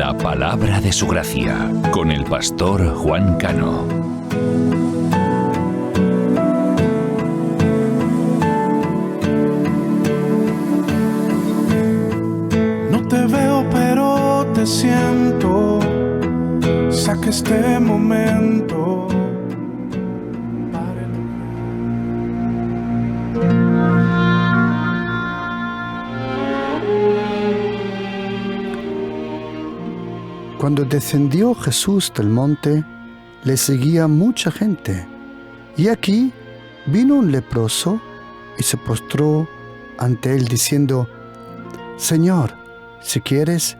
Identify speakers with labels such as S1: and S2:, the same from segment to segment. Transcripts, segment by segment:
S1: La palabra de su gracia, con el pastor Juan Cano.
S2: No te veo, pero te siento. Saca este momento.
S3: Cuando descendió Jesús del monte, le seguía mucha gente. Y aquí vino un leproso y se postró ante él diciendo: Señor, si quieres,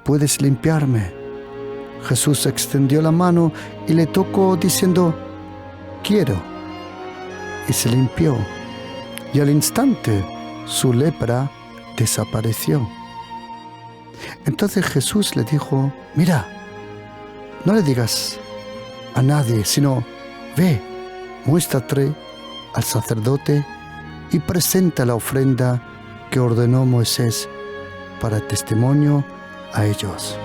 S3: puedes limpiarme. Jesús extendió la mano y le tocó diciendo: quiero. Y se limpió. Y al instante su lepra desapareció. Entonces Jesús le dijo: mira, no le digas a nadie, sino ve, muéstrate al sacerdote y presenta la ofrenda que ordenó Moisés para testimonio a ellos.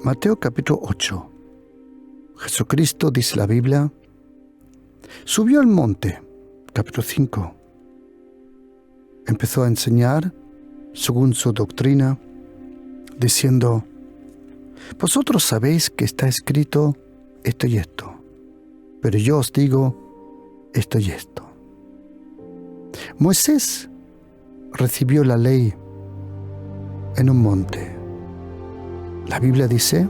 S3: Mateo capítulo 8. Jesucristo, dice la Biblia, subió al monte, capítulo 5. Empezó a enseñar según su doctrina, diciendo: vosotros sabéis que está escrito esto y esto, pero yo os digo esto y esto. Moisés recibió la ley en un monte. La Biblia dice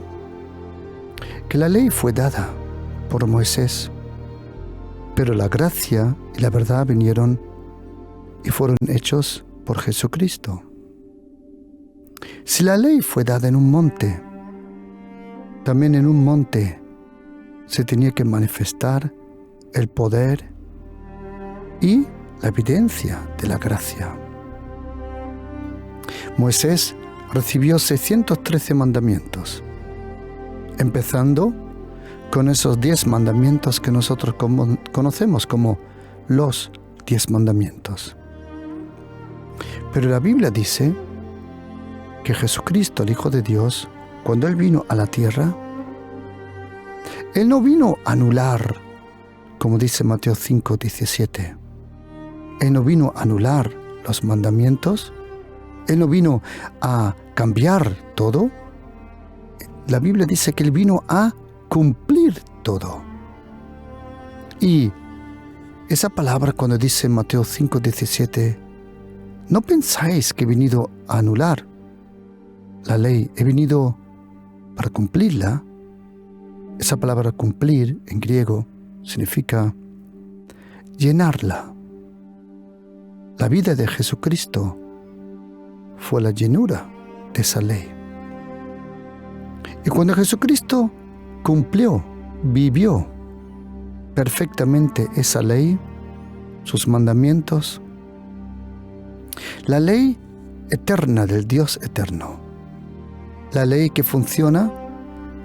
S3: que la ley fue dada por Moisés, pero la gracia y la verdad vinieron y fueron hechos por Jesucristo. Si la ley fue dada en un monte, también en un monte se tenía que manifestar el poder y la evidencia de la gracia. Moisés recibió 613 mandamientos, empezando con esos 10 mandamientos que nosotros conocemos como los 10 mandamientos. Pero la Biblia dice que Jesucristo, el Hijo de Dios, cuando Él vino a la tierra, Él no vino a anular, como dice Mateo 5:17. Él no vino a anular los mandamientos. Él no vino a cambiar todo. La Biblia dice que Él vino a cumplir todo. Y esa palabra cuando dice Mateo 5:17, no pensáis que he venido a anular la ley, he venido para cumplirla. Esa palabra cumplir en griego significa llenarla. La vida de Jesucristo fue la llenura de esa ley. Y cuando Jesucristo cumplió, vivió perfectamente esa ley, sus mandamientos, la ley eterna del Dios eterno, la ley que funciona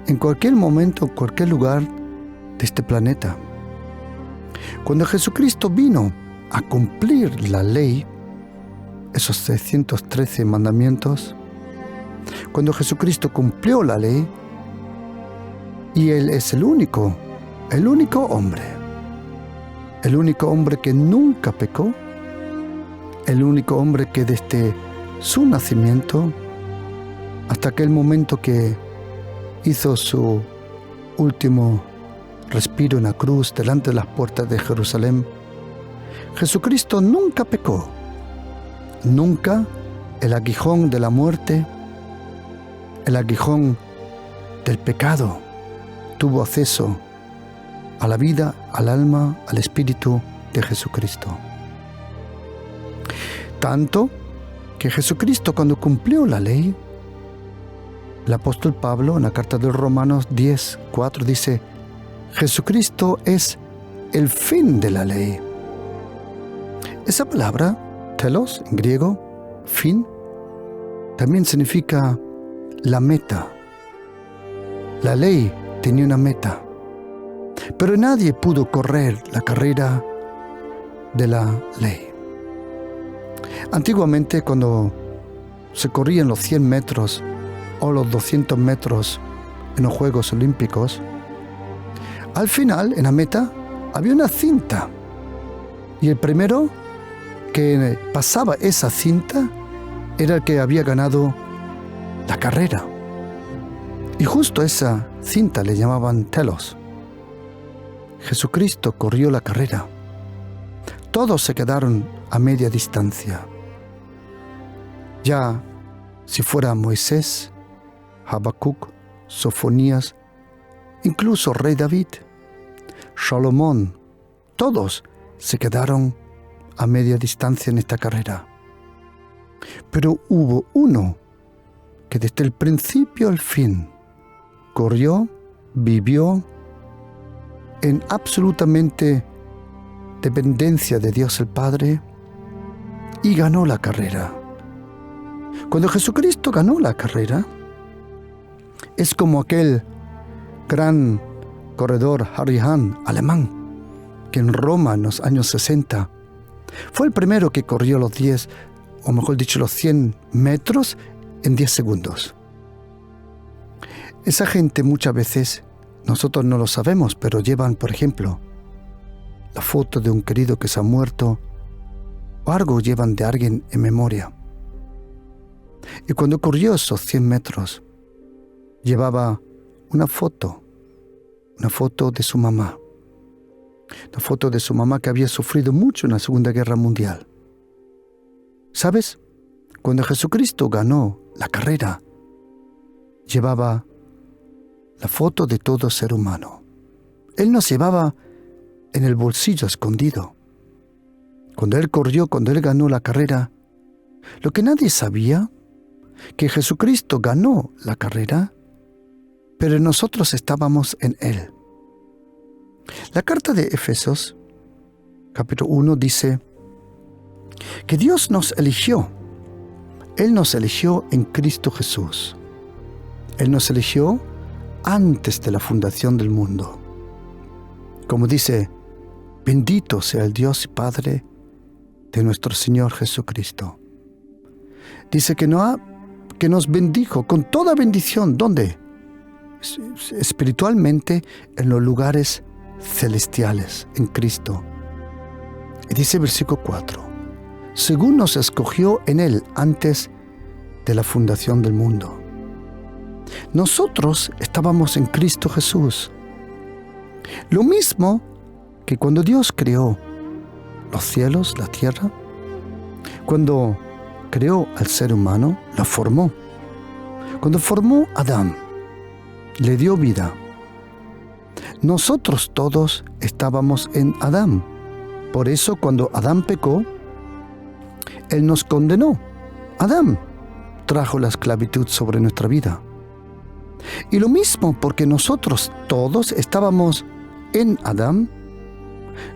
S3: en cualquier momento, en cualquier lugar de este planeta. Cuando Jesucristo vino a cumplir la ley, esos 613 mandamientos, cuando Jesucristo cumplió la ley, y Él es el único hombre que nunca pecó, el único hombre que desde su nacimiento hasta aquel momento que hizo su último respiro en la cruz delante de las puertas de Jerusalén, Jesucristo nunca pecó. Nunca el aguijón de la muerte, el aguijón del pecado, tuvo acceso a la vida, al alma, al espíritu de Jesucristo. Tanto que Jesucristo, cuando cumplió la ley, el apóstol Pablo en la carta de Romanos 10:4 dice: Jesucristo es el fin de la ley. Esa palabra telos, en griego, fin, también significa la meta. La ley tenía una meta, pero nadie pudo correr la carrera de la ley. Antiguamente, cuando se corrían los 100 metros o los 200 metros en los Juegos Olímpicos, al final, en la meta, había una cinta. Y el primero que pasaba esa cinta era el que había ganado la carrera. Y justo esa cinta le llamaban telos. Jesucristo corrió la carrera. Todos se quedaron a media distancia. Ya si fuera Moisés, Habacuc, Sofonías, incluso Rey David, Salomón, todos se quedaron a media distancia en esta carrera. Pero hubo uno que desde el principio al fin corrió, vivió en absolutamente dependencia de Dios el Padre y ganó la carrera. Cuando Jesucristo ganó la carrera, es como aquel gran corredor Harry Hahn, alemán, que en Roma en los años 60 fue el primero que corrió los 10, o mejor dicho, los 100 metros en 10 segundos. Esa gente muchas veces, nosotros no lo sabemos, pero llevan, por ejemplo, la foto de un querido que se ha muerto, o algo llevan de alguien en memoria. Y cuando corrió esos 100 metros, llevaba una foto de su mamá. Una foto de su mamá que había sufrido mucho en la Segunda Guerra Mundial. ¿Sabes? Cuando Jesucristo ganó la carrera, llevaba la foto de todo ser humano. Él nos llevaba en el bolsillo escondido. Cuando Él corrió, cuando Él ganó la carrera, lo que nadie sabía, que Jesucristo ganó la carrera, pero nosotros estábamos en Él. La carta de Efesios, capítulo 1, dice que Dios nos eligió. Él nos eligió en Cristo Jesús. Él nos eligió antes de la fundación del mundo. Como dice, bendito sea el Dios y Padre de nuestro Señor Jesucristo. Dice que nos bendijo con toda bendición. ¿Dónde? Espiritualmente en los lugares celestiales, en Cristo. Y dice versículo 4, según nos escogió en Él antes de la fundación del mundo. Nosotros estábamos en Cristo Jesús. Lo mismo que cuando Dios creó los cielos, la tierra, cuando creó al ser humano, lo formó. Cuando formó a Adán, le dio vida. Nosotros todos estábamos en Adán. Por eso cuando Adán pecó, Él nos condenó. Adán trajo la esclavitud sobre nuestra vida. Y lo mismo porque nosotros todos estábamos en Adán,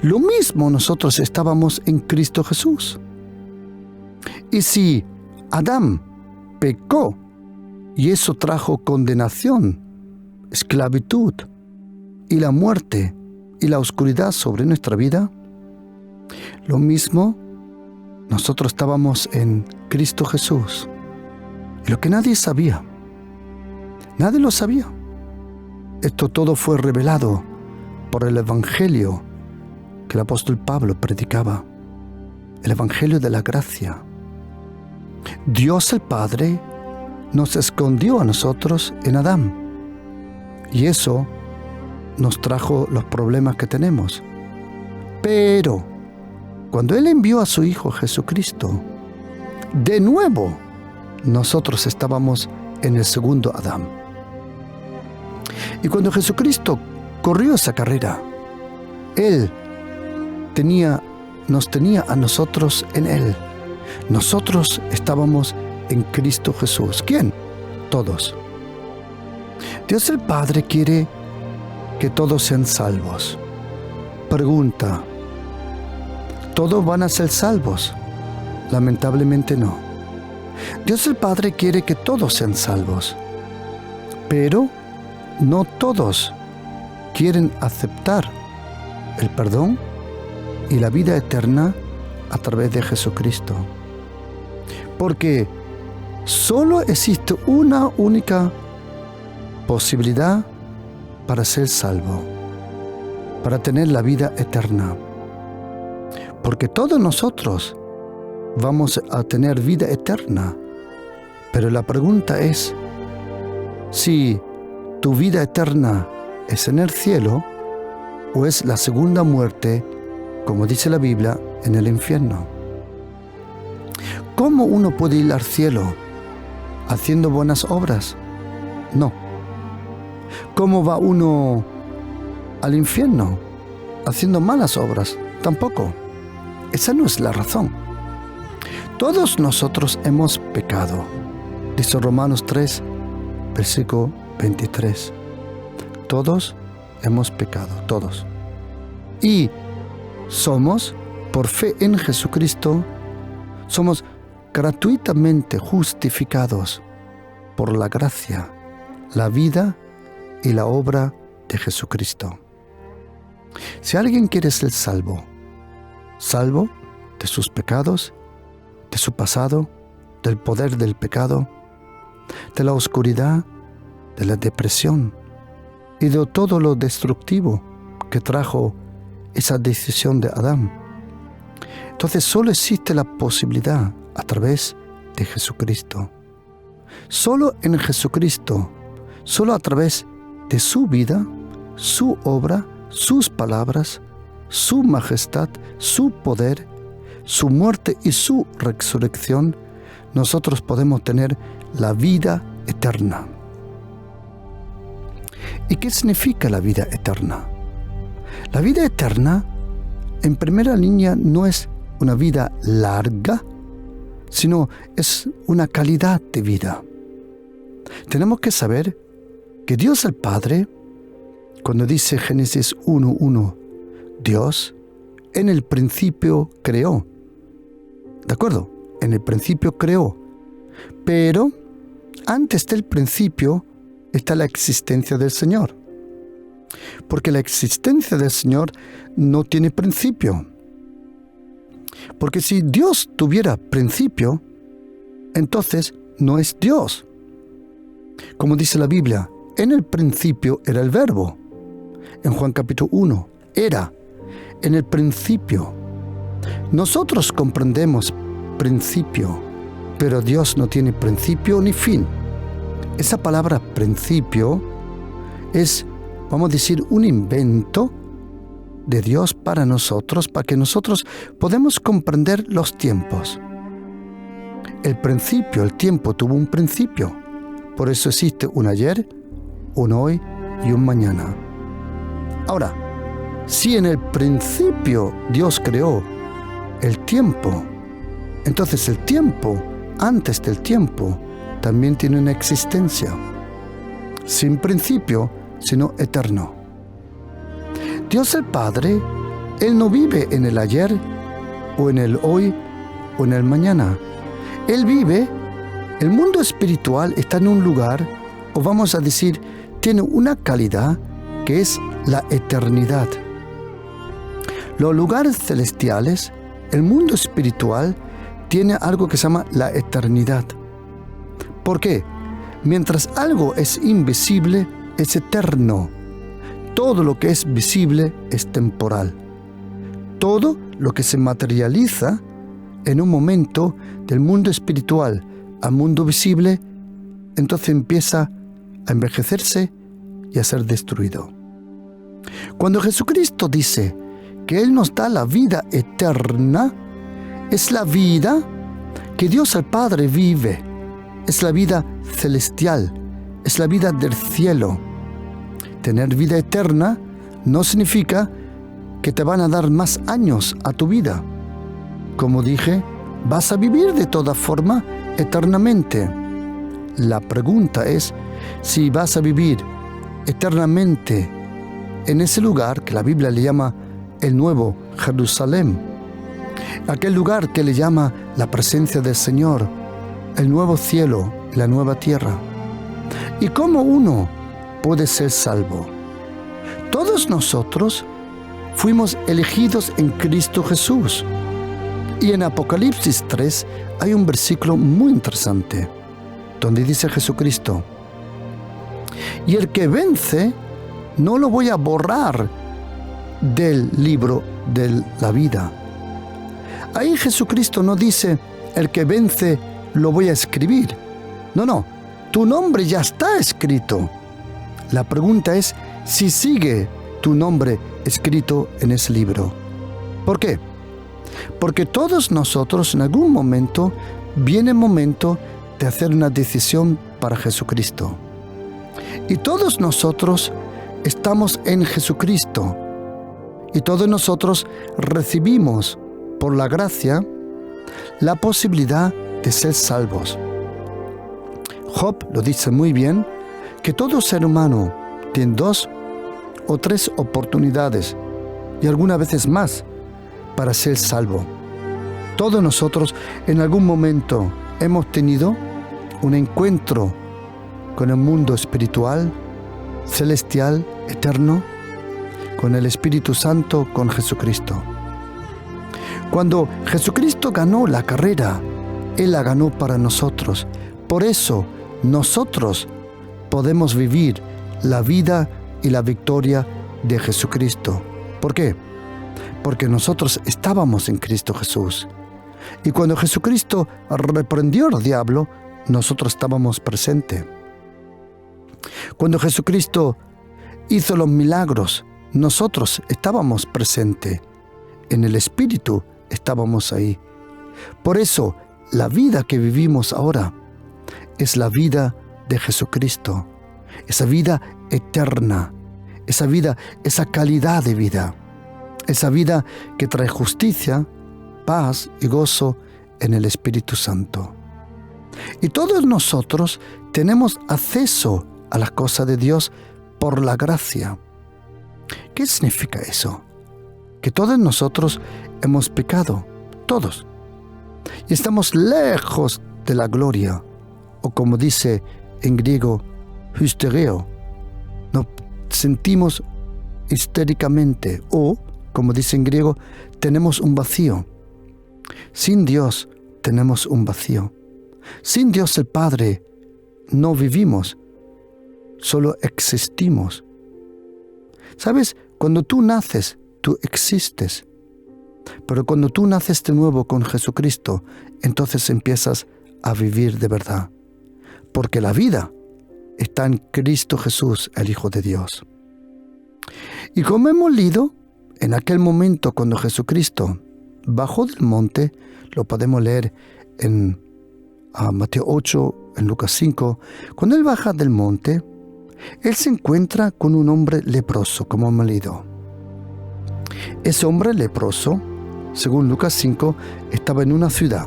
S3: lo mismo nosotros estábamos en Cristo Jesús. Y si Adán pecó y eso trajo condenación, esclavitud y la muerte y la oscuridad sobre nuestra vida, lo mismo nosotros estábamos en Cristo Jesús. Y lo que nadie sabía, nadie lo sabía. Esto todo fue revelado por el Evangelio que el apóstol Pablo predicaba, el Evangelio de la gracia. Dios el Padre nos escondió a nosotros en Adán, y eso nos trajo los problemas que tenemos. Pero cuando Él envió a su Hijo Jesucristo, de nuevo nosotros estábamos en el segundo Adán. Y cuando Jesucristo corrió esa carrera, Él nos tenía a nosotros en Él. Nosotros estábamos en Cristo Jesús. ¿Quién? Todos. Dios el Padre quiere que todos sean salvos. Pregunta, ¿todos van a ser salvos? Lamentablemente no. Dios el Padre quiere que todos sean salvos, pero no todos quieren aceptar el perdón y la vida eterna a través de Jesucristo. Porque solo existe una única posibilidad para ser salvo, para tener la vida eterna. Porque todos nosotros vamos a tener vida eterna. Pero la pregunta es, si tu vida eterna es en el cielo o es la segunda muerte, como dice la Biblia, en el infierno. ¿Cómo uno puede ir al cielo? ¿Haciendo buenas obras? No. ¿Cómo va uno al infierno? ¿Haciendo malas obras? Tampoco. Esa no es la razón. Todos nosotros hemos pecado. Dice Romanos 3, versículo 23. Todos hemos pecado, todos. Y somos, por fe en Jesucristo, somos gratuitamente justificados por la gracia, la vida y la obra de Jesucristo. Si alguien quiere ser salvo de sus pecados, de su pasado, del poder del pecado, de la oscuridad, de la depresión y de todo lo destructivo que trajo esa decisión de Adán. Entonces solo existe la posibilidad a través de Jesucristo. Solo en Jesucristo, solo a través de su vida, su obra, sus palabras, su majestad, su poder, su muerte y su resurrección, nosotros podemos tener la vida eterna. ¿Y qué significa la vida eterna? La vida eterna, en primera línea, no es una vida larga, sino es una calidad de vida. Tenemos que saber que Dios el Padre, cuando dice Génesis 1:1, Dios en el principio creó. ¿De acuerdo? En el principio creó. Pero antes del principio está la existencia del Señor. Porque la existencia del Señor no tiene principio. Porque si Dios tuviera principio, entonces no es Dios. Como dice la Biblia, en el principio era el Verbo. En Juan capítulo 1, era en el principio. Nosotros comprendemos principio, pero Dios no tiene principio ni fin. Esa palabra principio es, vamos a decir, un invento de Dios para nosotros, para que nosotros podamos comprender los tiempos. El principio, el tiempo tuvo un principio. Por eso existe un ayer, un hoy y un mañana. Ahora, si en el principio Dios creó el tiempo, entonces el tiempo, antes del tiempo, también tiene una existencia. Sin principio, sino eterno. Dios el Padre, Él no vive en el ayer, o en el hoy, o en el mañana. Él vive, el mundo espiritual está en un lugar, o vamos a decir, tiene una calidad que es la eternidad. Los lugares celestiales, el mundo espiritual, tiene algo que se llama la eternidad. ¿Por qué? Mientras algo es invisible, es eterno. Todo lo que es visible es temporal. Todo lo que se materializa en un momento del mundo espiritual al mundo visible, entonces empieza a envejecerse y a ser destruido. Cuando Jesucristo dice que Él nos da la vida eterna, es la vida que Dios el Padre vive, es la vida celestial, es la vida del cielo. Tener vida eterna no significa que te van a dar más años a tu vida. Como dije, vas a vivir de toda forma eternamente. La pregunta es si vas a vivir eternamente en ese lugar que la Biblia le llama el Nuevo Jerusalén, aquel lugar que le llama la presencia del Señor, el nuevo cielo y la nueva tierra. ¿Y cómo uno puede ser salvo? Todos nosotros fuimos elegidos en Cristo Jesús. Y en Apocalipsis 3 hay un versículo muy interesante, donde dice Jesucristo: y el que vence, no lo voy a borrar del libro de la vida. Ahí Jesucristo no dice, el que vence lo voy a escribir. No, tu nombre ya está escrito. La pregunta es si sigue tu nombre escrito en ese libro. ¿Por qué? Porque todos nosotros en algún momento viene el momento de hacer una decisión para Jesucristo. Y todos nosotros estamos en Jesucristo. Y todos nosotros recibimos por la gracia la posibilidad de ser salvos. Job lo dice muy bien, que todo ser humano tiene 2 o 3 oportunidades, y algunas veces más, para ser salvo. Todos nosotros en algún momento hemos tenido un encuentro con el mundo espiritual, celestial, eterno, con el Espíritu Santo, con Jesucristo. Cuando Jesucristo ganó la carrera, Él la ganó para nosotros. Por eso nosotros podemos vivir la vida y la victoria de Jesucristo. ¿Por qué? Porque nosotros estábamos en Cristo Jesús. Y cuando Jesucristo reprendió al diablo, nosotros estábamos presentes. Cuando Jesucristo hizo los milagros, nosotros estábamos presentes. En el Espíritu estábamos ahí. Por eso, la vida que vivimos ahora es la vida de Jesucristo. Esa vida eterna. Esa vida, esa calidad de vida. Esa vida que trae justicia, paz y gozo en el Espíritu Santo. Y todos nosotros tenemos acceso a las cosas de Dios por la gracia. ¿Qué significa eso? Que todos nosotros hemos pecado, todos. Y estamos lejos de la gloria, o como dice en griego, hystereo. Nos sentimos histéricamente, o como dice en griego, tenemos un vacío. Sin Dios tenemos un vacío. Sin Dios el Padre no vivimos, solo existimos. ¿Sabes? Cuando tú naces, tú existes. Pero cuando tú naces de nuevo con Jesucristo, entonces empiezas a vivir de verdad. Porque la vida está en Cristo Jesús, el Hijo de Dios. Y como hemos leído, en aquel momento cuando Jesucristo bajó del monte, lo podemos leer en Mateo 8, en Lucas 5, cuando Él baja del monte, Él se encuentra con un hombre leproso, como hemos leído. Ese hombre leproso, según Lucas 5, estaba en una ciudad.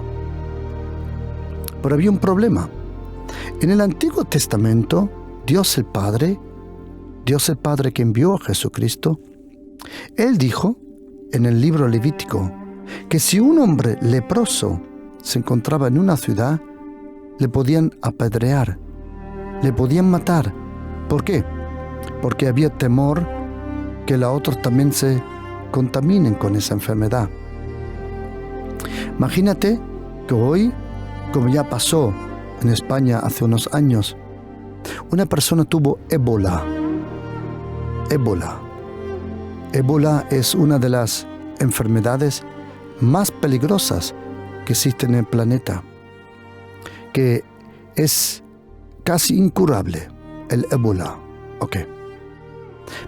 S3: Pero había un problema. En el Antiguo Testamento, Dios el Padre que envió a Jesucristo, Él dijo en el libro Levítico que si un hombre leproso se encontraba en una ciudad, le podían apedrear, le podían matar. ¿Por qué? Porque había temor que los otros también se contaminen con esa enfermedad. Imagínate que hoy, como ya pasó en España hace unos años, una persona tuvo ébola. Ébola es una de las enfermedades más peligrosas que existen en el planeta, que es casi incurable, el ébola.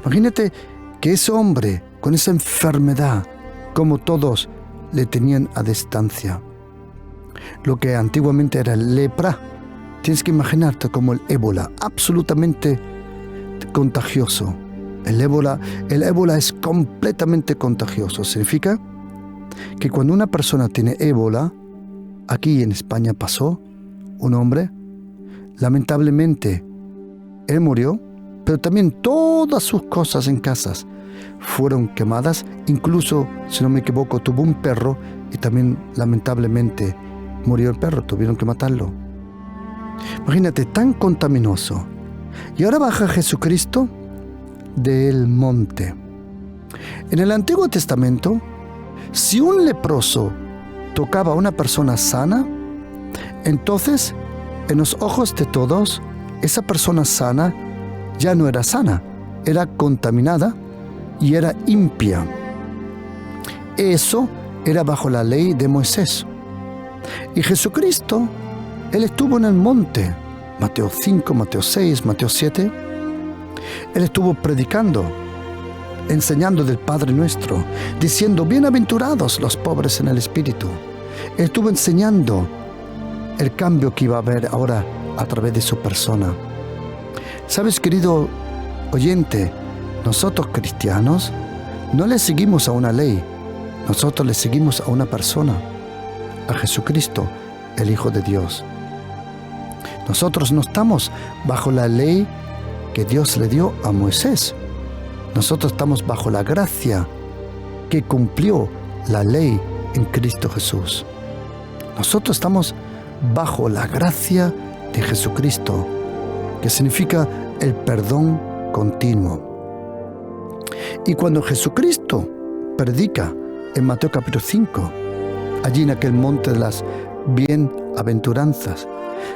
S3: Imagínate que ese hombre con esa enfermedad, como todos le tenían a distancia, lo que antiguamente era lepra, tienes que imaginarte como el ébola, absolutamente contagioso. El ébola es completamente contagioso. Significa que cuando una persona tiene ébola, aquí en España pasó, un hombre, lamentablemente, él murió, pero también todas sus cosas en casas fueron quemadas, incluso, si no me equivoco, tuvo un perro y también lamentablemente murió el perro, tuvieron que matarlo. Imagínate, tan contaminoso. Y ahora baja Jesucristo del monte. En el Antiguo Testamento, si un leproso tocaba a una persona sana, entonces, en los ojos de todos, esa persona sana ya no era sana, era contaminada y era impía. Eso era bajo la ley de Moisés. Y Jesucristo, Él estuvo en el monte, Mateo 5, Mateo 6, Mateo 7. Él estuvo predicando, enseñando del Padre Nuestro, diciendo, bienaventurados los pobres en el espíritu. Él estuvo enseñando el cambio que iba a haber ahora a través de su persona. ¿Sabes, querido oyente? Nosotros cristianos no le seguimos a una ley, nosotros le seguimos a una persona, a Jesucristo, el Hijo de Dios. Nosotros no estamos bajo la ley que Dios le dio a Moisés. Nosotros estamos bajo la gracia que cumplió la ley en Cristo Jesús. Nosotros estamos bajo la gracia de Jesucristo, que significa el perdón continuo. Y cuando Jesucristo predica en Mateo capítulo 5, allí en aquel monte de las bienaventuranzas,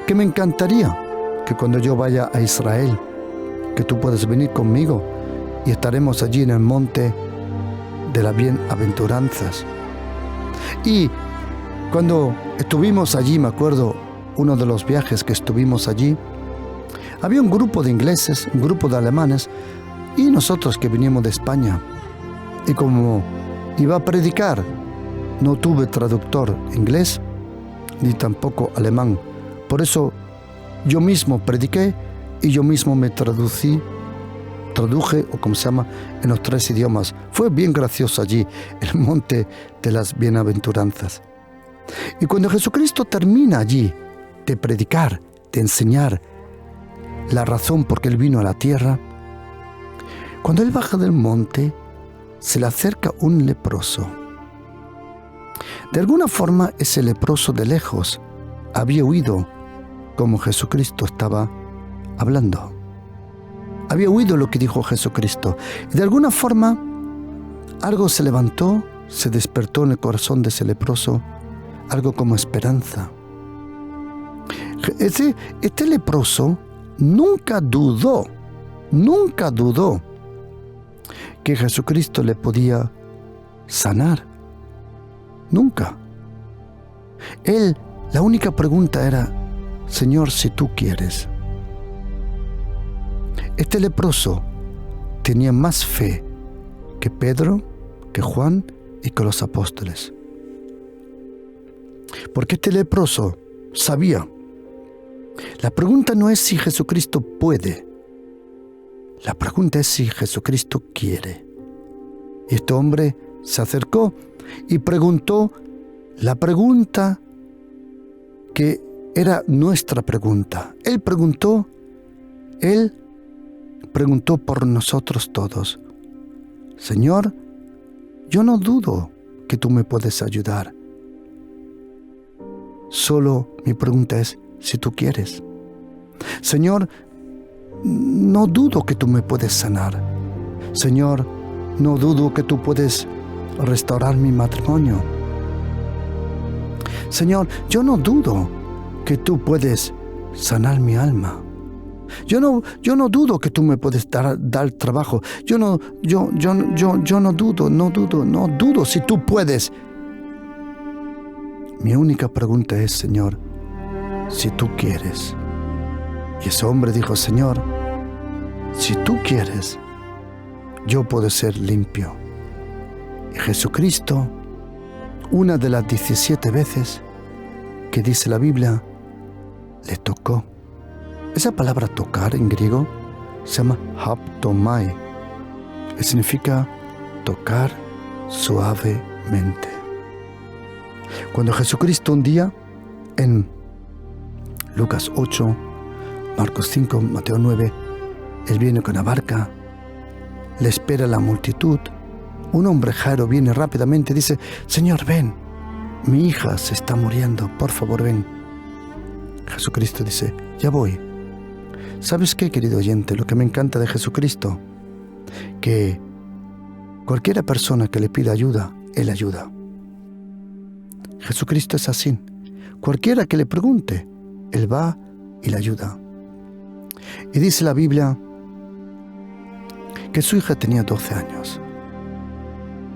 S3: que me encantaría que cuando yo vaya a Israel, que tú puedas venir conmigo y estaremos allí en el monte de las bienaventuranzas. Y cuando estuvimos allí, me acuerdo, uno de los viajes que estuvimos allí, había un grupo de ingleses, un grupo de alemanes y nosotros que veníamos de España. Y como iba a predicar, no tuve traductor inglés ni tampoco alemán. Por eso yo mismo prediqué y yo mismo me traduje, o como se llama, en los 3 idiomas. Fue bien gracioso allí, el monte de las bienaventuranzas. Y cuando Jesucristo termina allí de predicar, de enseñar la razón por qué Él vino a la tierra, cuando Él baja del monte, se le acerca un leproso. De alguna forma, ese leproso de lejos había oído como Jesucristo estaba hablando. Había oído lo que dijo Jesucristo. Y de alguna forma, algo se levantó, se despertó en el corazón de ese leproso, algo como esperanza. Este leproso nunca dudó que Jesucristo le podía sanar. Nunca. Él, la única pregunta era, Señor, si tú quieres. Este leproso tenía más fe que Pedro, que Juan y que los apóstoles. Porque este leproso sabía. La pregunta no es si Jesucristo puede. La pregunta es si Jesucristo quiere. Y este hombre se acercó y preguntó la pregunta que era nuestra pregunta. Él preguntó por nosotros todos. Señor, yo no dudo que tú me puedes ayudar. Solo mi pregunta es si tú quieres. Señor, no dudo que tú me puedes sanar. Señor, no dudo que tú puedes restaurar mi matrimonio. Señor, yo no dudo que tú puedes sanar mi alma. Yo no dudo que tú me puedes dar trabajo. Yo no dudo si tú puedes. Mi única pregunta es, Señor, si tú quieres. Y ese hombre dijo, Señor, si tú quieres, yo puedo ser limpio. Y Jesucristo, una de las 17 veces que dice la Biblia, le tocó. Esa palabra tocar en griego se llama haptomai, que significa tocar suavemente. Cuando Jesucristo un día, en Lucas 8, Marcos 5, Mateo 9, Él viene con la barca, le espera la multitud. Un hombre Jairo viene rápidamente y dice, Señor, ven, mi hija se está muriendo, por favor ven. Jesucristo dice, ya voy. ¿Sabes qué, querido oyente? Lo que me encanta de Jesucristo, que cualquiera persona que le pida ayuda, Él ayuda. Jesucristo es así. Cualquiera que le pregunte, Él va y le ayuda. Y dice la Biblia que su hija tenía 12 años.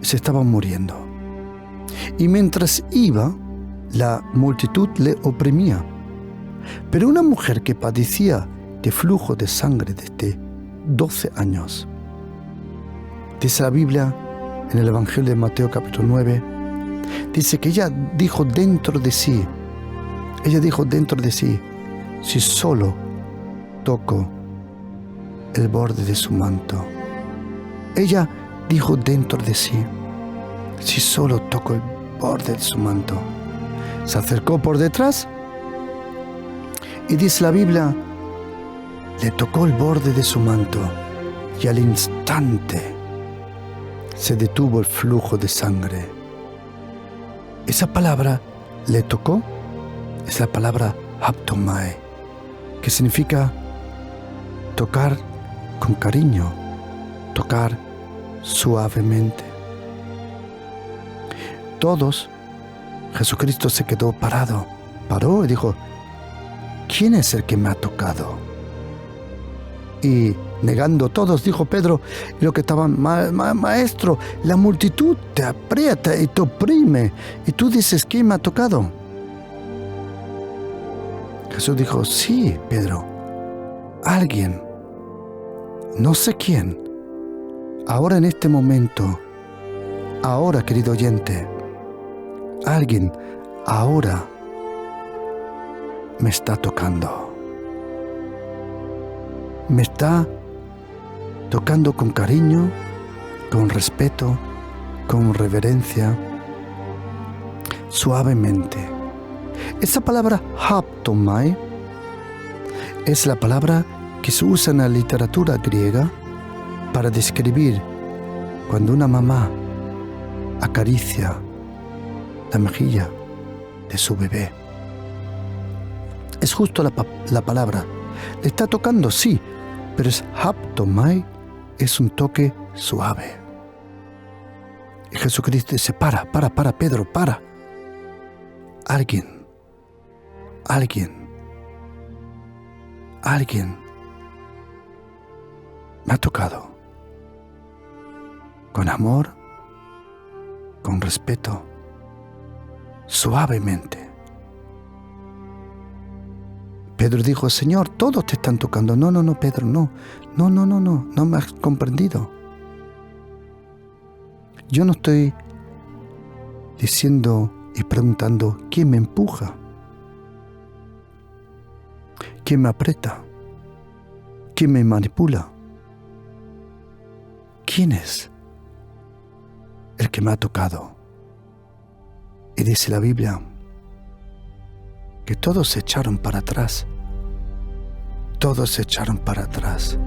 S3: Se estaba muriendo. Y mientras iba, la multitud le oprimía. Pero una mujer que padecía de flujo de sangre desde 12 años, dice la Biblia en el Evangelio de Mateo capítulo 9, dice que ella dijo dentro de sí, si solo toco el borde de su manto. Ella dijo dentro de sí, si solo toco el borde de su manto. Se acercó por detrás y dice la Biblia, le tocó el borde de su manto y al instante se detuvo el flujo de sangre. Esa palabra, le tocó, es la palabra haptomai, que significa tocar con cariño, tocar suavemente. Todos, Jesucristo se quedó paró y dijo, ¿quién es el que me ha tocado? Y negando todos, dijo Pedro, y lo que estaban, maestro, la multitud te aprieta y te oprime, y tú dices, ¿quién me ha tocado? Jesús dijo, sí, Pedro, alguien, no sé quién, ahora en este momento, ahora, querido oyente, alguien ahora me está tocando. Me está tocando con cariño, con respeto, con reverencia, suavemente. Esa palabra haptomai es la palabra que se usa en la literatura griega para describir cuando una mamá acaricia la mejilla de su bebé. Es justo la palabra. Le está tocando, sí, pero es haptomai, es un toque suave. Y Jesucristo dice, para, Pedro, para. Alguien me ha tocado. Con amor, con respeto, suavemente. Pedro dijo, Señor, todos te están tocando. No, Pedro, no me has comprendido. Yo no estoy diciendo y preguntando quién me empuja, quién me aprieta, quién me manipula. ¿Quién es el que me ha tocado? Y dice la Biblia que todos se echaron para atrás. Todos se echaron para atrás.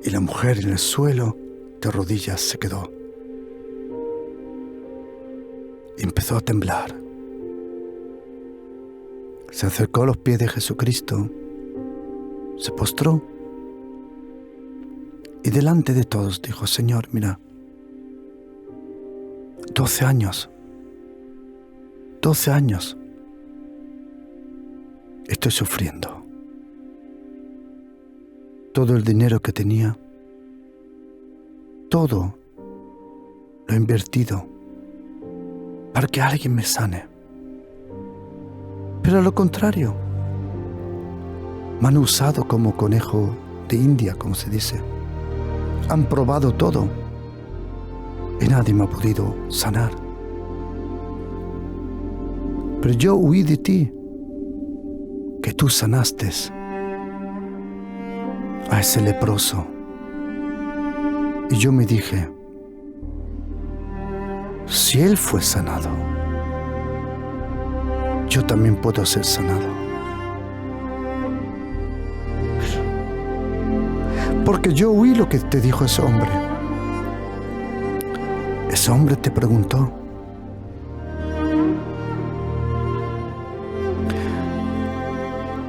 S3: Y la mujer en el suelo, de rodillas, se quedó. Y empezó a temblar. Se acercó a los pies de Jesucristo, se postró y delante de todos dijo, Señor, mira, 12 años, estoy sufriendo. Todo el dinero que tenía, todo lo he invertido para que alguien me sane. Pero a lo contrario, me han usado como conejo de India, como se dice. Han probado todo y nadie me ha podido sanar. Pero yo huí de ti, que tú sanaste a ese leproso. Y yo me dije, si él fue sanado, yo también puedo ser sanado. Porque yo oí lo que te dijo ese hombre. Ese hombre te preguntó: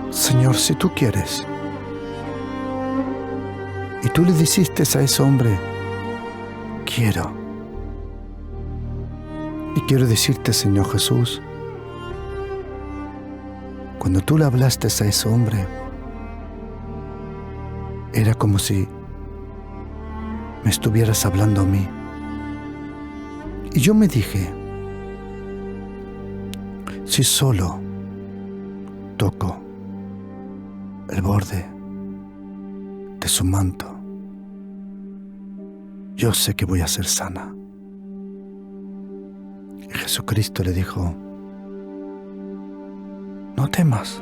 S3: Señor, si tú quieres. Y tú le dijiste a ese hombre: quiero. Y quiero decirte, Señor Jesús, cuando tú le hablaste a ese hombre, era como si me estuvieras hablando a mí. Y yo me dije: si solo toco el borde de su manto, yo sé que voy a ser sana. Y Jesucristo le dijo: no temas,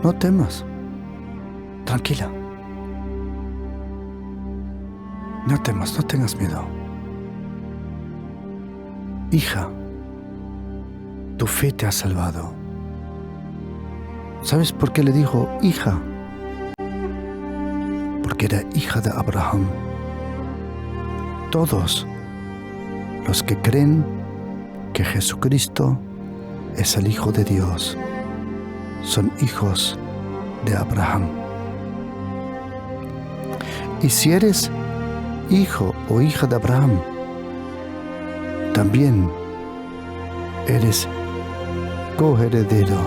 S3: no temas, tranquila, no temas, no tengas miedo. Hija, tu fe te ha salvado. ¿Sabes por qué le dijo hija? Porque era hija de Abraham. Todos los que creen que Jesucristo es el Hijo de Dios son hijos de Abraham. Y si eres hijo o hija de Abraham, también eres coheredero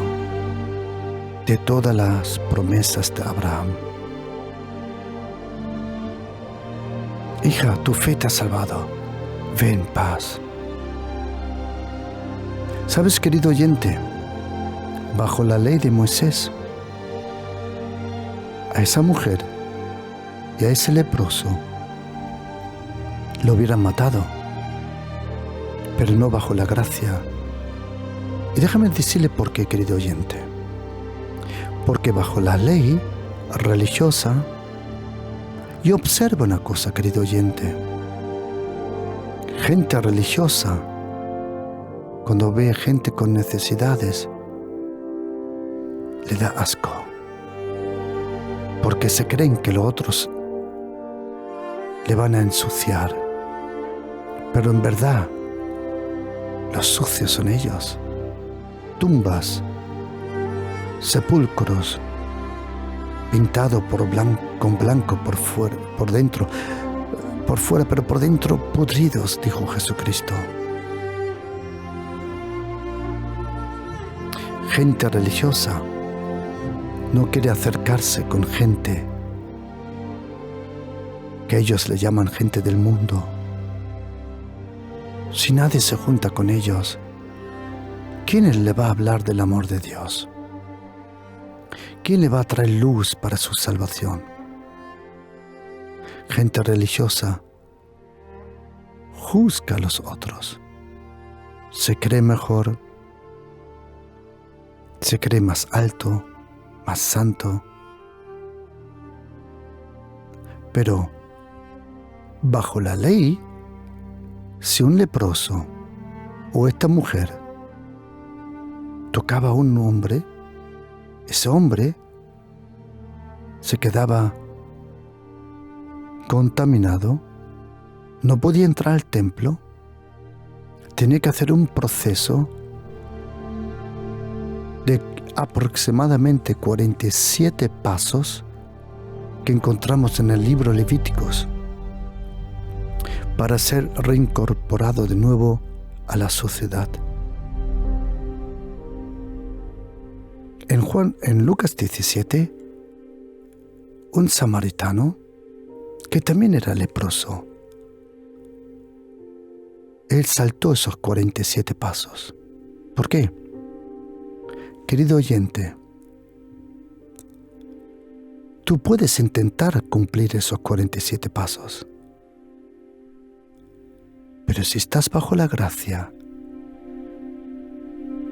S3: de todas las promesas de Abraham. Hija, tu fe te ha salvado. Ve en paz. ¿Sabes, querido oyente? Bajo la ley de Moisés, a esa mujer y a ese leproso lo hubieran matado, pero no bajo la gracia. Y déjame decirle por qué, querido oyente. Porque bajo la ley religiosa, y observa una cosa, querido oyente. Gente religiosa, cuando ve gente con necesidades, le da asco. Porque se creen que los otros le van a ensuciar. Pero en verdad, los sucios son ellos. Tumbas, sepulcros, pintado con blanco por fuera, por dentro, por fuera, pero por dentro pudridos, dijo Jesucristo. Gente religiosa no quiere acercarse con gente que ellos le llaman gente del mundo. Si nadie se junta con ellos, ¿quién le va a hablar del amor de Dios? ¿Quién le va a traer luz para su salvación? Gente religiosa juzga a los otros. Se cree mejor, se cree más alto, más santo. Pero bajo la ley, si un leproso o esta mujer tocaba a un hombre, ese hombre se quedaba contaminado, no podía entrar al templo, tenía que hacer un proceso de aproximadamente 47 pasos que encontramos en el libro Levíticos para ser reincorporado de nuevo a la sociedad. En Lucas 17, un samaritano que también era leproso, él saltó esos 47 pasos. ¿Por qué? Querido oyente, tú puedes intentar cumplir esos 47 pasos, pero si estás bajo la gracia,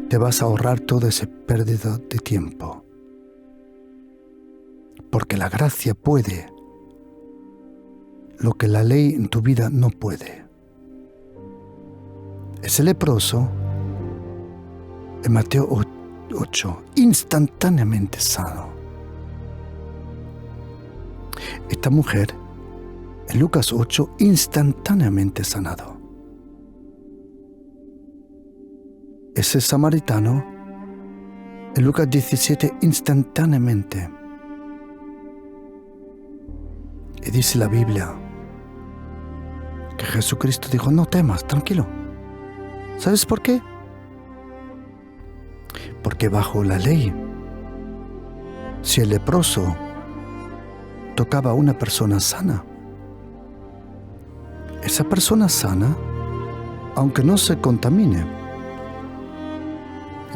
S3: te vas a ahorrar toda esa pérdida de tiempo. Porque la gracia puede lo que la ley en tu vida no puede. Ese leproso, en Mateo 8, instantáneamente sano. Esta mujer En Lucas 8, instantáneamente sanado. Ese samaritano, en Lucas 17, instantáneamente. Y dice la Biblia que Jesucristo dijo, no temas, tranquilo. ¿Sabes por qué? Porque bajo la ley, si el leproso tocaba a una persona sana, esa persona sana, aunque no se contamine,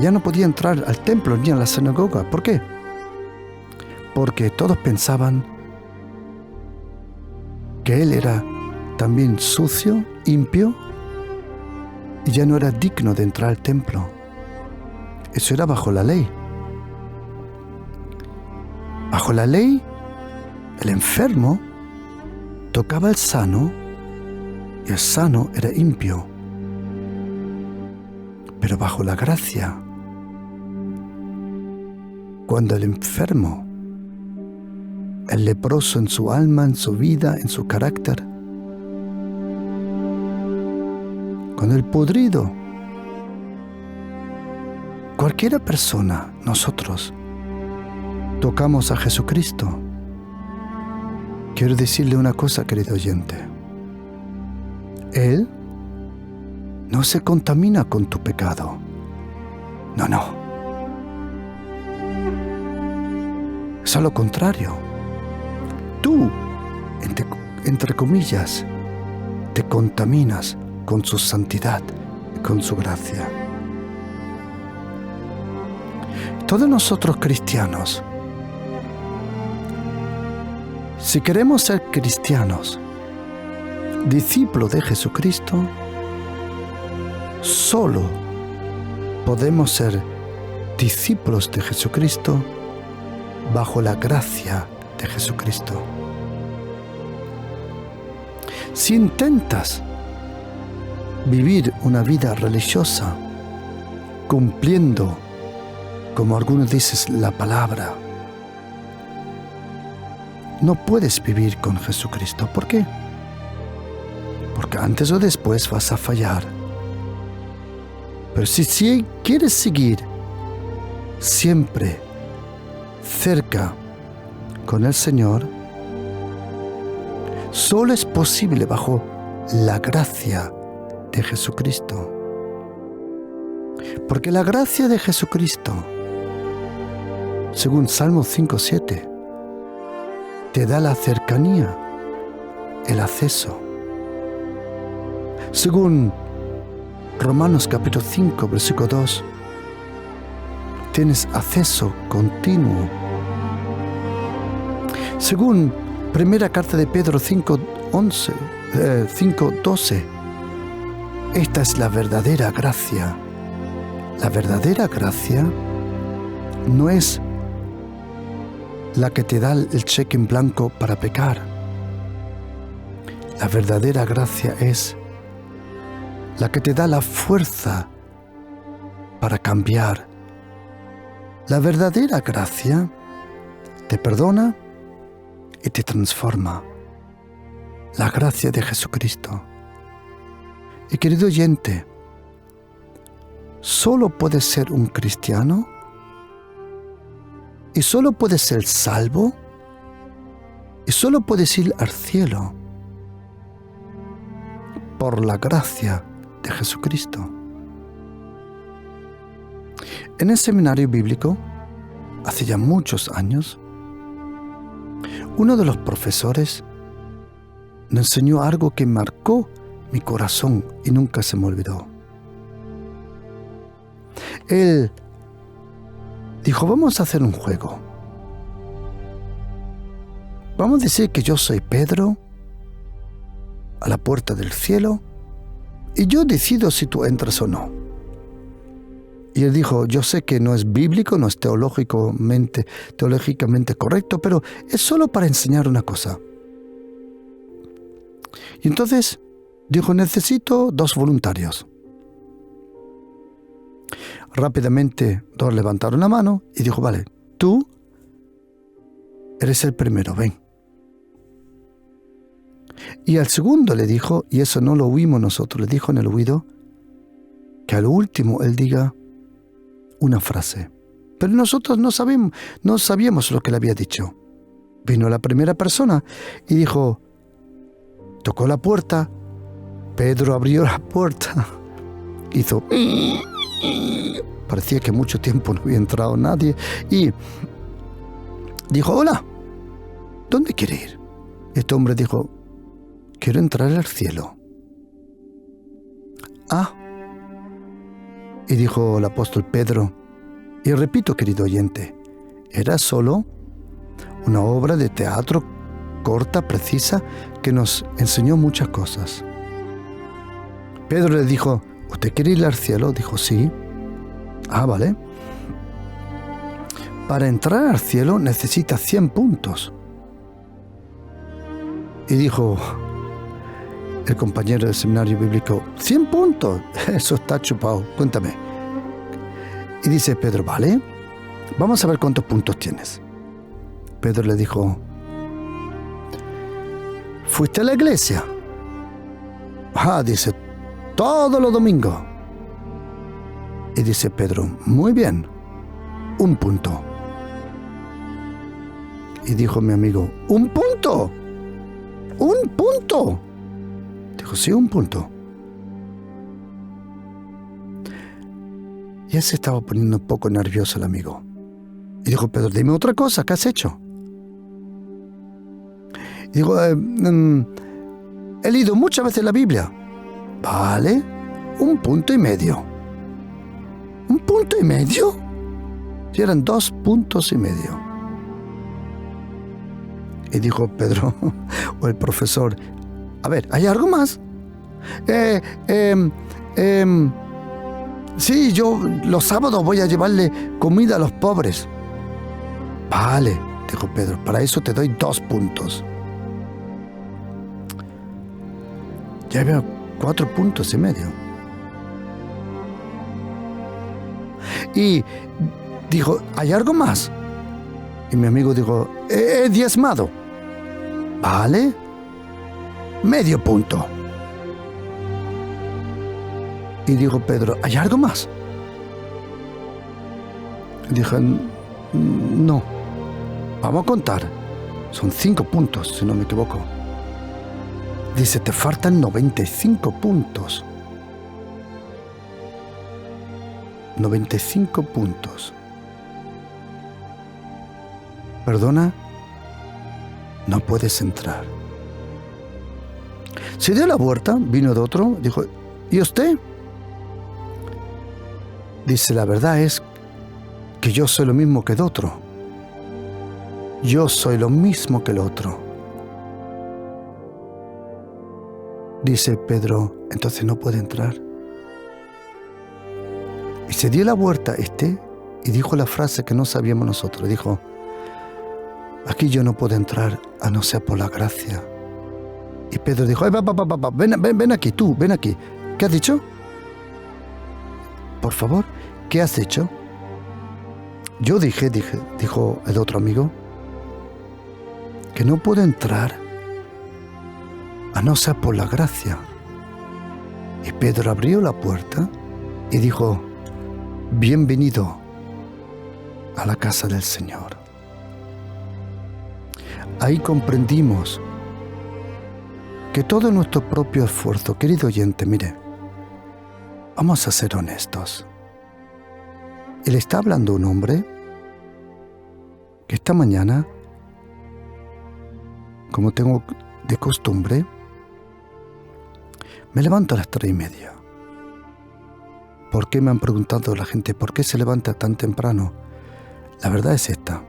S3: ya no podía entrar al templo ni a la sinagoga. ¿Por qué? Porque todos pensaban que él era también sucio, impío, y ya no era digno de entrar al templo. Eso era bajo la ley. Bajo la ley, el enfermo tocaba al sano y el sano era impío. Pero bajo la gracia, cuando el enfermo, el leproso en su alma, en su vida, en su carácter, cuando el podrido, cualquiera persona, nosotros, tocamos a Jesucristo, quiero decirle una cosa, querido oyente. Él no se contamina con tu pecado. No. Es a lo contrario. Tú, entre comillas, te contaminas con su santidad y con su gracia. Todos nosotros cristianos, si queremos ser cristianos, discípulos de Jesucristo, solo podemos ser discípulos de Jesucristo bajo la gracia de Jesucristo. Si intentas vivir una vida religiosa, cumpliendo, como algunos dicen, la palabra, no puedes vivir con Jesucristo. ¿Por qué? Porque antes o después vas a fallar. Pero si quieres seguir siempre cerca con el Señor, solo es posible bajo la gracia de Jesucristo. Porque la gracia de Jesucristo, según Salmo 5:7, te da la cercanía, el acceso. Según Romanos capítulo 5, versículo 2, tienes acceso continuo. Según primera carta de Pedro 5:12, esta es la verdadera gracia. La verdadera gracia no es la que te da el cheque en blanco para pecar. La verdadera gracia es la que te da la fuerza para cambiar. La verdadera gracia te perdona y te transforma. La gracia de Jesucristo. Y querido oyente, solo puedes ser un cristiano y solo puedes ser salvo y solo puedes ir al cielo por la gracia de Jesucristo. En el seminario bíblico, hace ya muchos años, uno de los profesores me enseñó algo que marcó mi corazón y nunca se me olvidó. Él dijo, vamos a hacer un juego. Vamos a decir que yo soy Pedro, a la puerta del cielo, y yo decido si tú entras o no. Y él dijo, yo sé que no es bíblico, no es teológicamente correcto, pero es solo para enseñar una cosa. Y entonces dijo, necesito 2 voluntarios. Rápidamente 2 levantaron la mano y dijo, vale, tú eres el primero, ven. Y al segundo le dijo, y eso no lo oímos nosotros, le dijo en el oído, que al último él diga una frase. Pero nosotros no sabíamos lo que le había dicho. Vino la primera persona y dijo, tocó la puerta, Pedro abrió la puerta, hizo... Parecía que mucho tiempo no había entrado nadie y dijo, hola, ¿dónde quiere ir? Este hombre dijo, quiero entrar al cielo. Ah, y dijo el apóstol Pedro, y repito, querido oyente, era solo una obra de teatro corta, precisa, que nos enseñó muchas cosas. Pedro le dijo, ¿usted quiere ir al cielo? Dijo, sí. Ah, vale. Para entrar al cielo necesita 100 puntos. Y dijo el compañero del seminario bíblico, 100 puntos, eso está chupado, cuéntame. Y dice Pedro, vale, vamos a ver cuántos puntos tienes. Pedro le dijo, ¿fuiste a la iglesia? Ah, dice, todos los domingos. Y dice Pedro, muy bien, 1 punto. Y dijo mi amigo, ¿1 punto? ¿1 punto? Dijo, sí, 1 punto. Ya se estaba poniendo un poco nervioso el amigo. Y dijo Pedro, dime otra cosa, ¿qué has hecho? Y digo, he leído muchas veces la Biblia. Vale, 1,5 puntos. ¿1,5 puntos? Si eran 2,5 puntos. Y dijo Pedro, o el profesor, a ver, ¿hay algo más? Sí, yo los sábados voy a llevarle comida a los pobres. Vale, dijo Pedro, para eso te doy 2 puntos. Ya veo 4,5 puntos. Y dijo, ¿hay algo más? Y mi amigo dijo, he diezmado. Vale, 0,5 punto. Y dijo Pedro, ¿hay algo más? Dije, no, vamos a contar. Son 5 puntos, si no me equivoco. Dice, te faltan 95 puntos. 95 puntos. Perdona, no puedes entrar. Se dio la vuelta, vino de otro, dijo, ¿y usted? Dice, la verdad es que yo soy lo mismo que el otro. Yo soy lo mismo que el otro. Dice Pedro, entonces no puede entrar. Y se dio la vuelta y dijo la frase que no sabíamos nosotros. Dijo, aquí yo no puedo entrar a no ser por la gracia. Y Pedro dijo, ven aquí, tú, ven aquí. ¿Qué has dicho? Por favor, ¿qué has hecho? Yo dijo el otro amigo, que no puedo entrar a no ser por la gracia. Y Pedro abrió la puerta y dijo, bienvenido a la casa del Señor. Ahí comprendimos que todo nuestro propio esfuerzo, querido oyente, mire, vamos a ser honestos. Y le está hablando un hombre que esta mañana, como tengo de costumbre, me levanto a las 3:30. ¿Por qué me han preguntado la gente por qué se levanta tan temprano? La verdad es esta.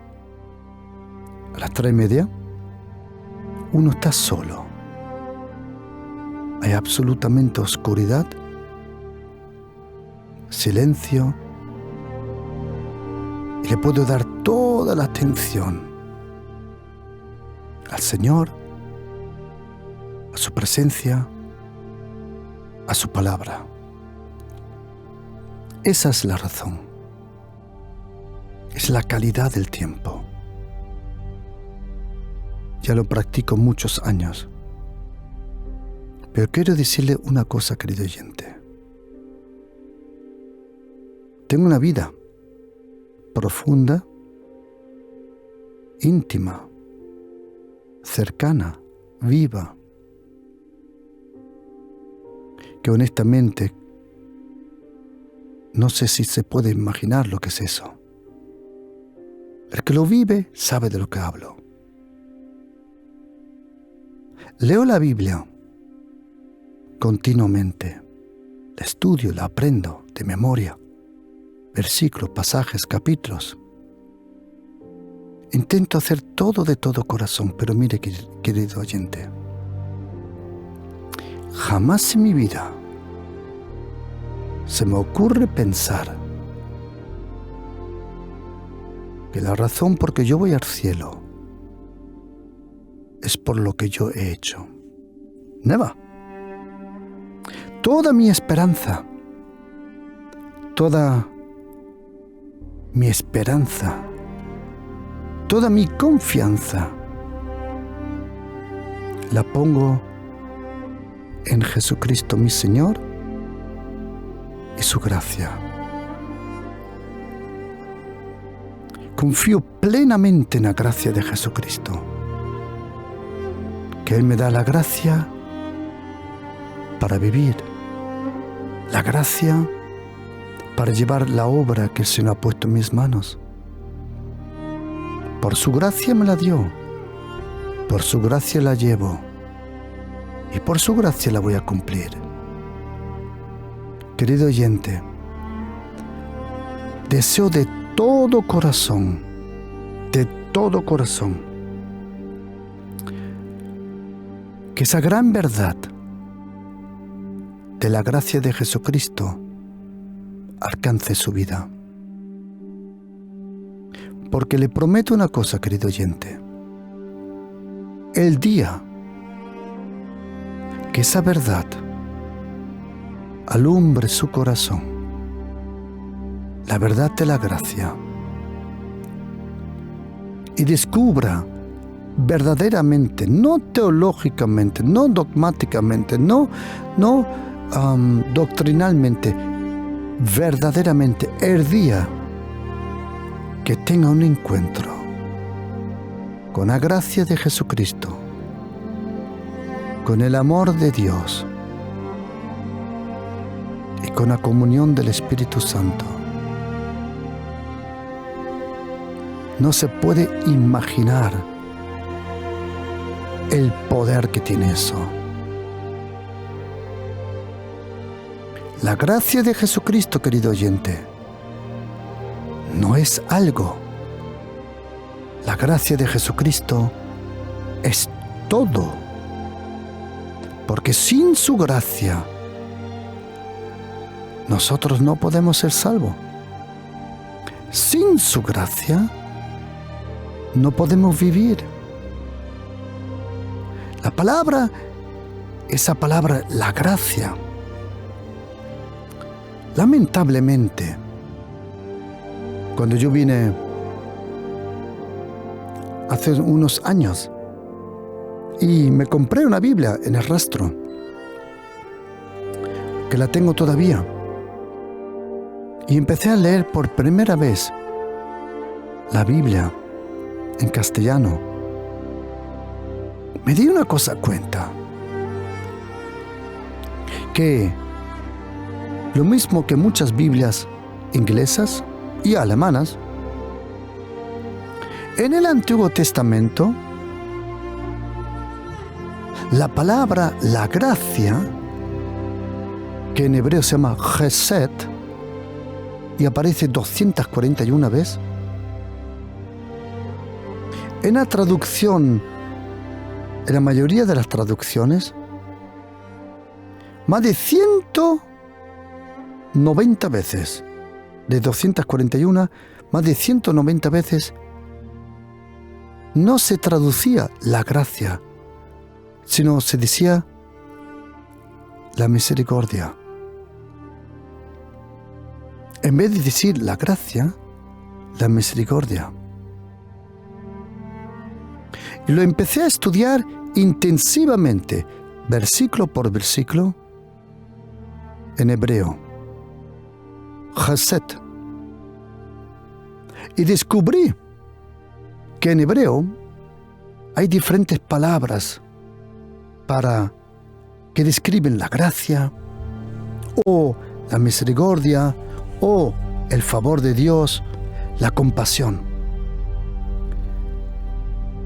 S3: A las 3:30 uno está solo. Hay absolutamente oscuridad, silencio, y le puedo dar toda la atención al Señor, a su presencia, a su palabra. Esa es la razón. Es la calidad del tiempo. Ya lo practico muchos años. Pero quiero decirle una cosa, querido oyente. Tengo una vida profunda, íntima, cercana, viva, que honestamente no sé si se puede imaginar lo que es eso. El que lo vive sabe de lo que hablo. Leo la Biblia continuamente. La estudio, la aprendo de memoria. Versículos, pasajes, capítulos. Intento hacer todo de todo corazón, pero mire, querido oyente, jamás en mi vida se me ocurre pensar que la razón por que yo voy al cielo es por lo que yo he hecho. Never. Toda mi esperanza, toda mi esperanza, toda mi confianza la pongo en Jesucristo mi Señor y su gracia. Confío plenamente en la gracia de Jesucristo, que Él me da la gracia para vivir, la gracia para llevar la obra que el Señor ha puesto en mis manos. Por su gracia me la dio, por su gracia la llevo y por su gracia la voy a cumplir. Querido oyente, deseo de todo corazón, que esa gran verdad de la gracia de Jesucristo alcance su vida. Porque le prometo una cosa, querido oyente. El día que esa verdad alumbre su corazón, la verdad de la gracia, y descubra verdaderamente, no teológicamente, no dogmáticamente, no doctrinalmente, verdaderamente, el día que tenga un encuentro con la gracia de Jesucristo, con el amor de Dios y con la comunión del Espíritu Santo, no se puede imaginar el poder que tiene eso. La gracia de Jesucristo, querido oyente, no es algo. La gracia de Jesucristo es todo. Porque sin su gracia, nosotros no podemos ser salvos. Sin su gracia, no podemos vivir. La palabra, esa palabra, la gracia, lamentablemente, cuando yo vine hace unos años y me compré una Biblia en el rastro, que la tengo todavía, y empecé a leer por primera vez la Biblia en castellano, me di una cosa cuenta, que lo mismo que muchas Biblias inglesas y alemanas, en el Antiguo Testamento, la palabra la gracia, que en hebreo se llama Chesed, y aparece 241 veces, en la traducción, en la mayoría de las traducciones, más de 190 veces, de 241, más de 190 veces, no se traducía la gracia, sino se decía la misericordia. En vez de decir la gracia, la misericordia. Y lo empecé a estudiar intensivamente, versículo por versículo en hebreo. Chesed. Y descubrí que en hebreo hay diferentes palabras que describen la gracia, o la misericordia, o el favor de Dios, la compasión.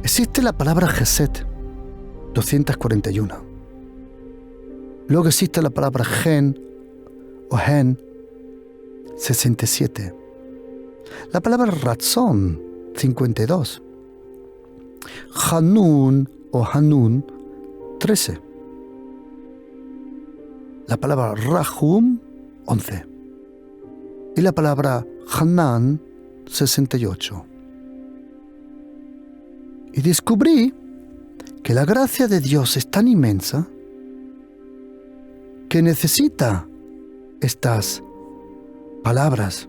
S3: Existe la palabra Chesed, 241. Luego existe la palabra Gen, o Hen, 67. La palabra Ratzon, 52. Hanun o Hanun, 13. La palabra Rahum, 11. Y la palabra Hanan, 68. Y descubrí que la gracia de Dios es tan inmensa que necesita estas palabras,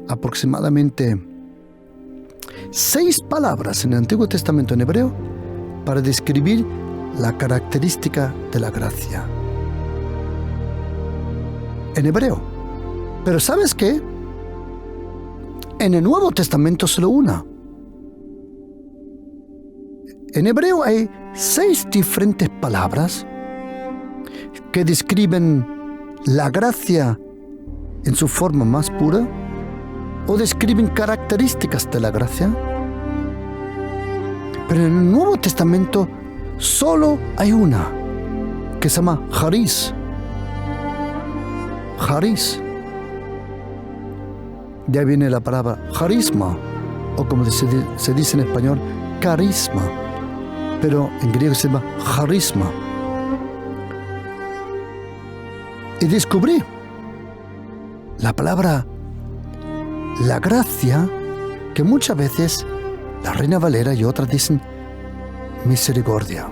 S3: aproximadamente 6 palabras en el Antiguo Testamento en hebreo para describir la característica de la gracia. En hebreo. Pero ¿sabes qué? En el Nuevo Testamento solo una. En hebreo hay 6 diferentes palabras que describen la gracia en su forma más pura o describen características de la gracia. Pero en el Nuevo Testamento solo hay una que se llama Charis. Charis. De ahí viene la palabra carisma, o como se dice en español, carisma, pero en griego se llama charisma. Y descubrí la palabra, la gracia, que muchas veces la Reina Valera y otras dicen misericordia.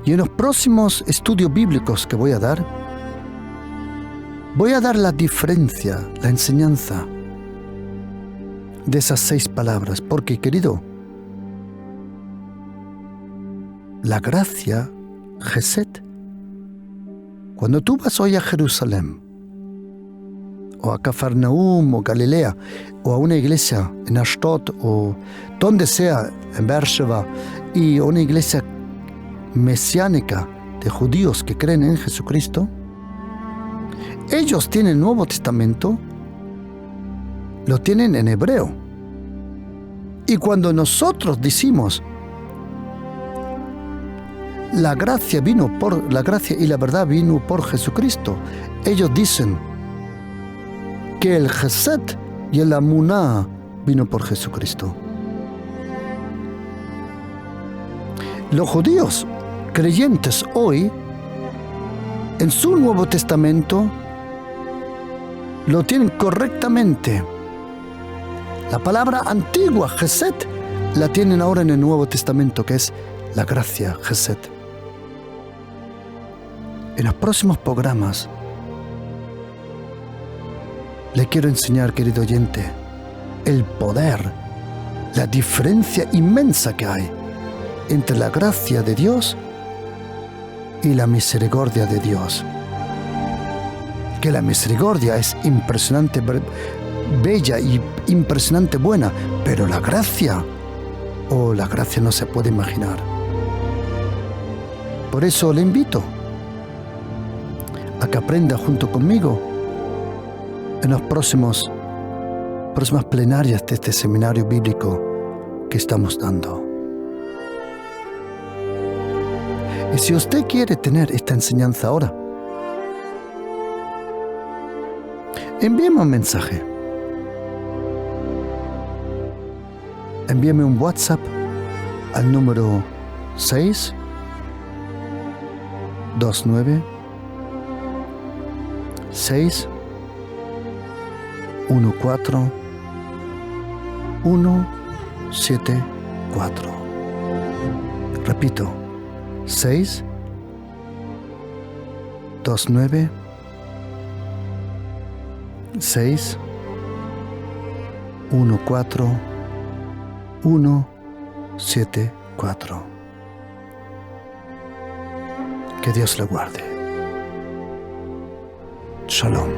S3: Y en los próximos estudios bíblicos que voy a dar la diferencia, la enseñanza de esas 6 palabras, porque, querido, la gracia, Chesed, cuando tú vas hoy a Jerusalén, o a Cafarnaúm, o Galilea, o a una iglesia en Ashdod, o donde sea, en Beersheba, y una iglesia mesiánica de judíos que creen en Jesucristo, ellos tienen el Nuevo Testamento, lo tienen en hebreo. Y cuando nosotros decimos la gracia y la verdad vino por Jesucristo, ellos dicen que el Chesed y el Amuná vino por Jesucristo. Los judíos creyentes hoy, en su Nuevo Testamento, lo tienen correctamente. La palabra antigua, Chesed, la tienen ahora en el Nuevo Testamento, que es la gracia, Chesed. En los próximos programas le quiero enseñar, querido oyente, el poder, la diferencia inmensa que hay entre la gracia de Dios y la misericordia de Dios. Que la misericordia es impresionante, bella y impresionante buena, pero la gracia no se puede imaginar. Por eso le invito a que aprenda junto conmigo en las próximas plenarias de este seminario bíblico que estamos dando. Y si usted quiere tener esta enseñanza ahora, envíeme un mensaje. Envíeme un WhatsApp al número 629 614 174. Repito, 629 614 174. Que Dios le guarde. Shalom.